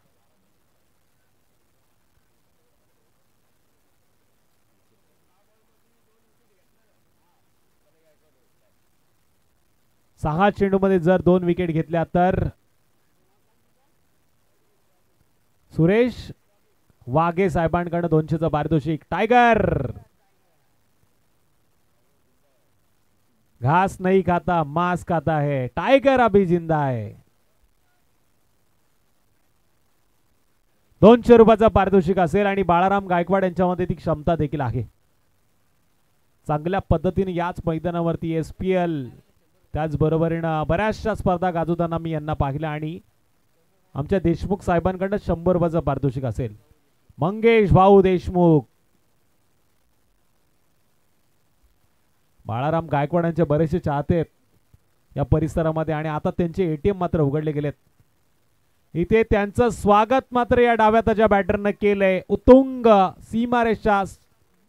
सहा चेंडूमध्ये जर 2 विकेट घेतल्या तर सुरेश वाघे साहेबांकडे 200चं पारितोषिक. टायगर घास नहीं खाता मांस खाता है, टाइगर अभी जिंदा है. 200 रुपयाचा पारितोषिक असेल आणि बाळाराम गायकवाड यांच्यामध्ये ती क्षमता देखील आहे. चांगल्या पद्धतीने याच मैदानावरती SPL त्याचबरोबरीनं बऱ्याचशा स्पर्धा गाजवताना मी यांना पाहिलं आणि आमच्या देशमुख साहेबांकडे 100 रुपयाचं पारितोषिक असेल. मंगेश भाऊ देशमुख. बाळाराम गायकवाडांचे बरेचसे चाहते आहेत या परिसरामध्ये आणि आता त्यांचे ATM मात्र उघडले गेलेत. इथे त्यांचं स्वागत मात्र या डाव्याच्या बॅटरनं केलंय. उत्तुंग सीमारेषा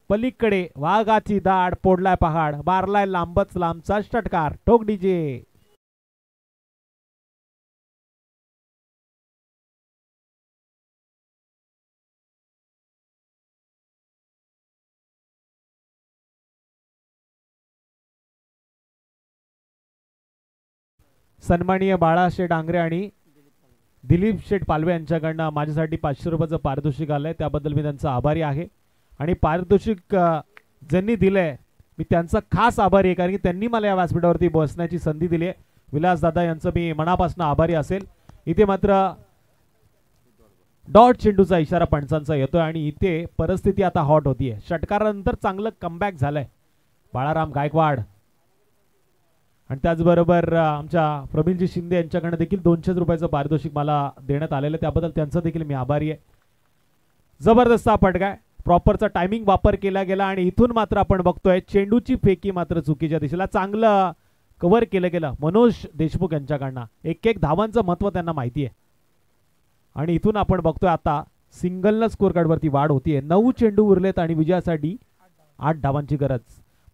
पलीकडे वाघाची दाढ, पोडलाय पहाड, बारलाय लांबच लांबचा षटकार. ठोक डीजे. सन्माननीय बाळाशेठ डांगरे आणि दिलीप शेठ पालवे यांच्याकडनं माझ्यासाठी 500 रुपयाचं पारितोषिक आलंय. त्याबद्दल मी त्यांचा आभारी आहे आणि पारितोषिक ज्यांनी दिलंय मी त्यांचा खास आभारी आहे, कारण की त्यांनी मला या व्यासपीठावरती बसण्याची संधी दिली आहे. विलास दादा यांचं मी मनापासून आभारी असेल. इथे मात्र डॉट चेंडूचा इशारा पंचांचा येतोय आणि इथे परिस्थिती आता हॉट होतीये. षटकारानंतर चांगलं कमबॅक झालंय बाळाराम गायकवाड आणि त्याचबरोबर आमच्या प्रवीणजी शिंदे यांच्याकडे देखील 200 रुपयाचं पारितोषिक मला देण्यात आलेलं, त्याबद्दल त्यांचा देखील मी आभारी आहे. जबरदस्त फटका, प्रॉपरचा टायमिंग वापर केला गेला आणि इथून मात्र आपण बघतोय चेंडूची फेकी मात्र चुकीच्या दिशेला. चांगलं कव्हर केलं गेलं मनोज देशमुख यांच्याकडनं. 1-1 धावांचं महत्व त्यांना माहिती आहे आणि इथून आपण बघतोय आता सिंगलनं स्कोर कार्डवरती वाढ होतीये. 9 चेंडू उरलेत आणि विजयासाठी 8 धावांची गरज.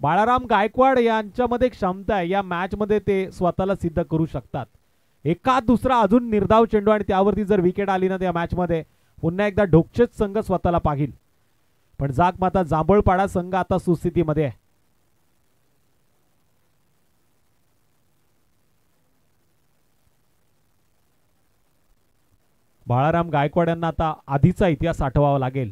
बाळाराम गायकवाड यांच्यामध्ये क्षमता आहे, या मॅच मध्ये ते स्वतःला सिद्ध करू शकतात. एका दुसरा अजून निर्धाव चेंडू आणि त्यावरती जर विकेट आली ना त्या मॅच मध्ये पुन्हा एकदा ढोकचेच संघ स्वतःला पाहिल. पण जाकमाता जांभूळपाडा संघ आता सुस्थितीमध्ये आहे. बाळाराम गायकवाड यांना आता आधीचा इतिहास आठवावा लागेल.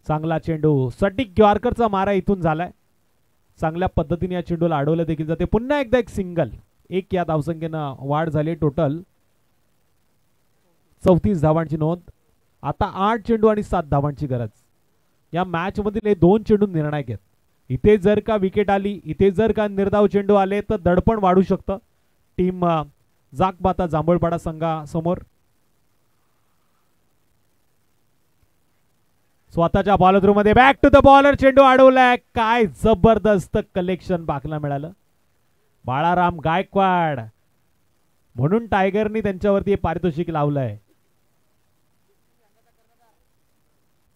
चांगला चेंडू, सटीक यॉर्करचा मारा इथून झालाय. चांगल्या पद्धतीने या चेंडूला अडवलं देखील जाते. पुन्हा एकदा एक सिंगल. एक या धावसंख्येनं वाढ झाली. टोटल 34 धावांची नोंद. आता 8 चेंडू आणि 7 धावांची गरज. या मॅच मधील हे 2 चेंडू निर्णायक आहेत. इथे जर का विकेट आली, इथे जर का निर्धाव चेंडू आले तर दडपण वाढू शकतं टीम जाकमाता जांभूळपाडा संघासमोर. स्वतःच्या बॉलर मध्ये बॅक टू द बॉलर चेंडू अडवलाय. काय जबरदस्त कलेक्शन पाहायला मिळालं. बाळाराम गायकवाड म्हणून टायगरनी त्यांच्यावरती पारितोषिक लावलंय.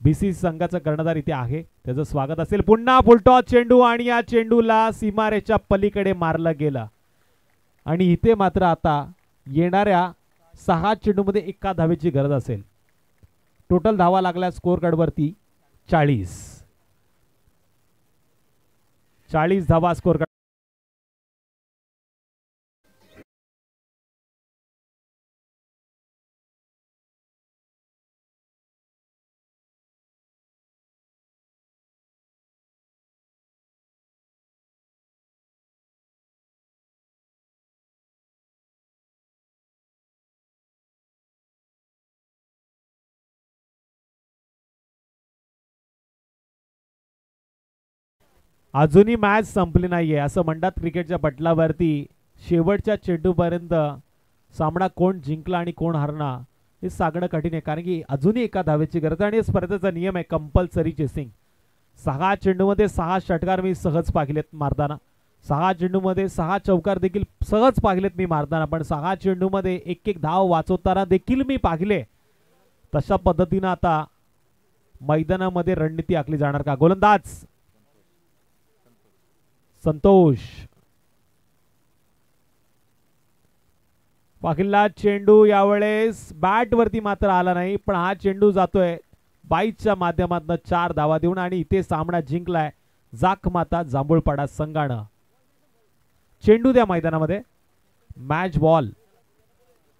बीसी संघाचा कर्णधार इथे आहे, त्याचं स्वागत असेल. पुन्हा फुलटॉस चेंडू आणि या चेंडूला सीमारेच्या पलीकडे मारलं गेलं. आणि इथे मात्र आता येणाऱ्या 6 चेंडूमध्ये 1 धावेची गरज असेल. टोटल धावा लागल्या स्कोर कार्ड वरती 40 धावा स्कोर कार्ड. अजूनही मॅच संपली नाहीये असं म्हणतात क्रिकेटच्या पटलावरती. शेवटच्या चेंडूपर्यंत सामना कोण जिंकला आणि कोण हरला हे सांगणं कठीण आहे, कारण की अजूनही 1 धावेची गरज. आणि स्पर्धेचा नियम आहे कंपल्सरी चेसिंग. 6 चेंडूमध्ये 6 षटकार मी सहज पाहिलेत मारताना. 6 चेंडूमध्ये 6 चौकार देखील सहज पाहिलेत मी मारताना. पण 6 चेंडूमध्ये 1-1 धाव वाचवताना देखील मी पाहिले. तशा पद्धतीनं आता मैदानामध्ये रणनीती आखली जाणार का? गोलंदाज संतोष. पहिला चेंडू यावेळेस बॅट वरती मात्र आला नाही, पण हा चेंडू जातोय बाईच्या माध्यमातून 4 धावा देऊन. आणि इथे सामना जिंकलाय जाकमाता जांभूळपाडा संघानं. चेंडू द्या मैदानामध्ये. Match ball.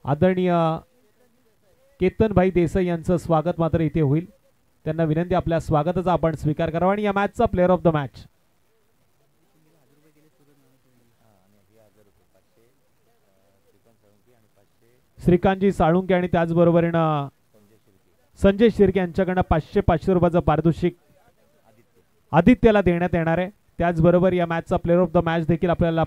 आदरणीय केतनभाई देसाई यांचं स्वागत मात्र इथे होईल. त्यांना विनंती आपल्या स्वागताचा आपण स्वीकार करावा. आणि या मॅचचा player of the match Shrikantji Salunke आणि त्याचबरोबरीनं संजय शिर्के यांच्याकडनं 500 रुपयाचं पारितोषिक आदित्यला देण्यात येणार आहे. त्याचबरोबर या मॅचचा प्लेअर ऑफ द मॅच देखील आपल्याला